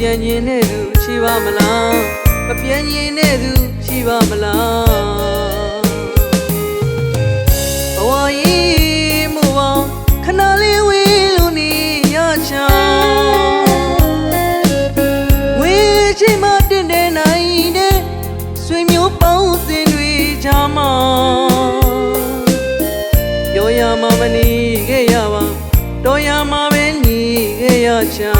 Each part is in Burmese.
ပြန်ရင်နဲ့သူရှိပါမလားမပြန်ရင်နဲ့သူရှိပါမလားဘဝကြီးမူပါခဏလေးဝေးလို့နေရချောဝေးချိန်မှတင်တဲ့နိုင်တဲ့ဆွေမျိုးပေါင်းစင်တွေချာမှာပြောရမှာမနေခဲ့ရပါတော်ရမှာပဲနေခဲ့ရချာ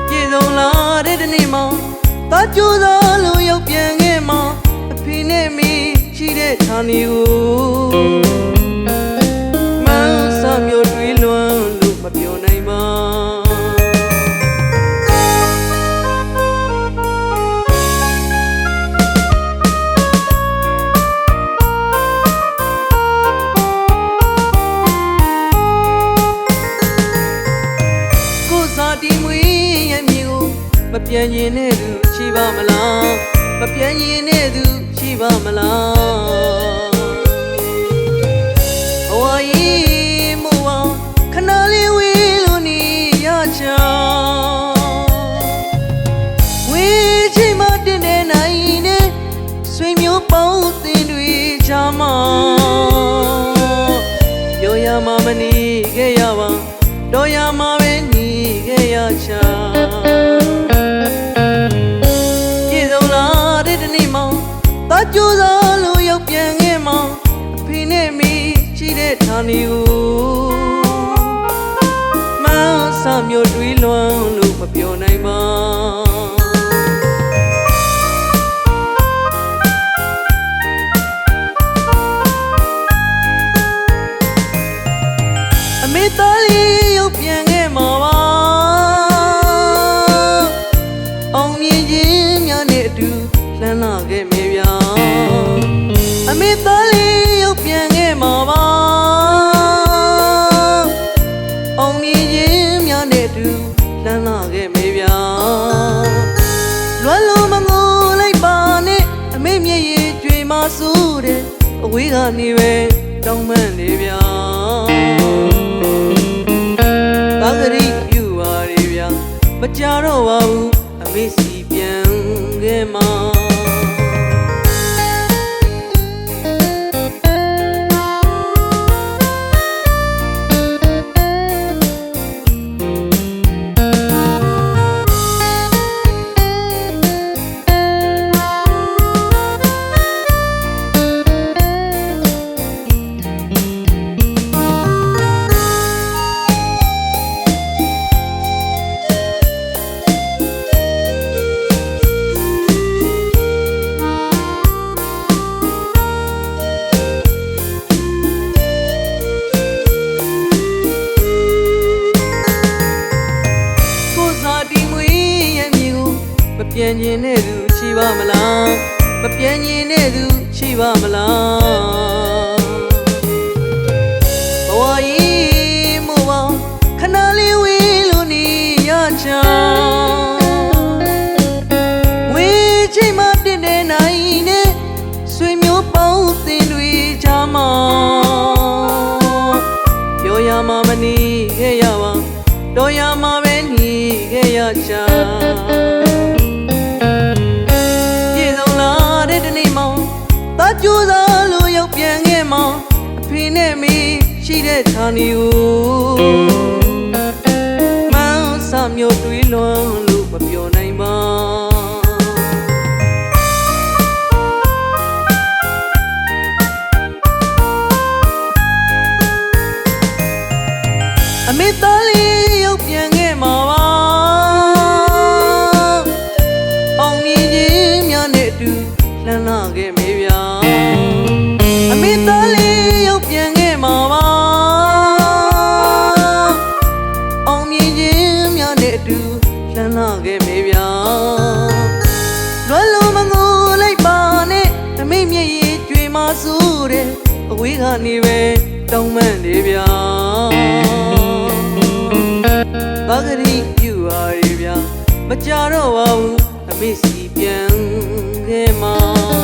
ပြေဆုံးလာတဲ့ဒီနေ့မှာတာကြိုးစားလို့ရောက်ပြန်ခဲ့မှာအဖေနဲ့မိရှိတဲ့ဌာနီကိုမဆာမျိုးတွေးလွမ်းလို့မပြောနိုင်ပါမပြန်ရင်နဲ့သူရှိပါမလားမပြန်ရင်နဲ့သူရှိပါမလားဘဝကြီးမို့ပါခဏလေးဝေးလို့နေရချောဝေးချိန်မှတင်တဲ့နိုင်နဲ့ဆွေမျိုးပေါင်းသင်တွေချာမှာပြောရမှာမနေခဲ့ရပါတော်ရမှာပဲနေခဲ့ရချာတာကြိုးစားလို့ရောက်ပြန်ခဲ့မှာအဖေနဲ့မိရှိတဲ့ဌာနီကိုမဆာမျိုးတွေးလွမ်းလို့မပြောနိုင်ပါအမေသားလေးရောက်ပြန်ခဲ့မှာပါအောင်မြင်ခြင်းများနဲ့အတူလှမ်းလာခဲ့မြေဗျာအမေသားလေးရောက်ပြန်ခဲ့မှာပါအောင်မြင်ခြင်းများနဲ့တူလှမ်းလာခဲ့မြေဗျာလွမ်းလို့မငိုလိုက်ပါနဲ့အမေမျက်ရည်ကြွေမဆူတဲ့အဝေးကနေပဲတောင်းပန်နေဗျာသာဂရိယူပါလေဗျာမကြတော့ပါဘူးအမေစီပြန်ခဲ့မှာပြန်ရင်နဲ့သူရှိပါမလားမပြန်ရင်နဲ့သူရှိပါမလားဘဝကြီးမို့ပါခဏလေးဝေးလို့နေရချောဝေးချိန်မှတင်တဲ့နိုင်နဲ့ဆွေမျိုးပေါင်းသင်တွေချာမှာပြောရမှာမနေခဲ့ရပါတော်ရမှာပဲနေခဲ့ရချာတာကြိုးစားလို့ရောက်ပြန်ခဲ့မှာအဖေနဲ့မိရှိတဲ့ဌာနီကိုမဆာမျိုးတွေးလွမ်းလို့မပြောနိုင်ပါအမေသားလေးရောက်ပြန်ခဲ့မှာပါအောင်မြင်ခြင်းများနဲ့အတူလှမ်းလာခဲ့မေဗျာအမေသားလေးရောက်ပြန်ခဲ့မှာပါအောင်မြင်ခြင်းများနဲ့အတူလှမ်းလာခဲ့မေဗျာလွမ်းလို့မငိုလိုက်ပါနဲ့အမေမျက်ရည်ကြွေမဆူတဲ့အဝေးကနေပဲတောင်းပန်နေဗျာသာဂရိယူပါရဗျာမကြတော့ပါဘူးအမေစီပြန်ခဲ့မှာ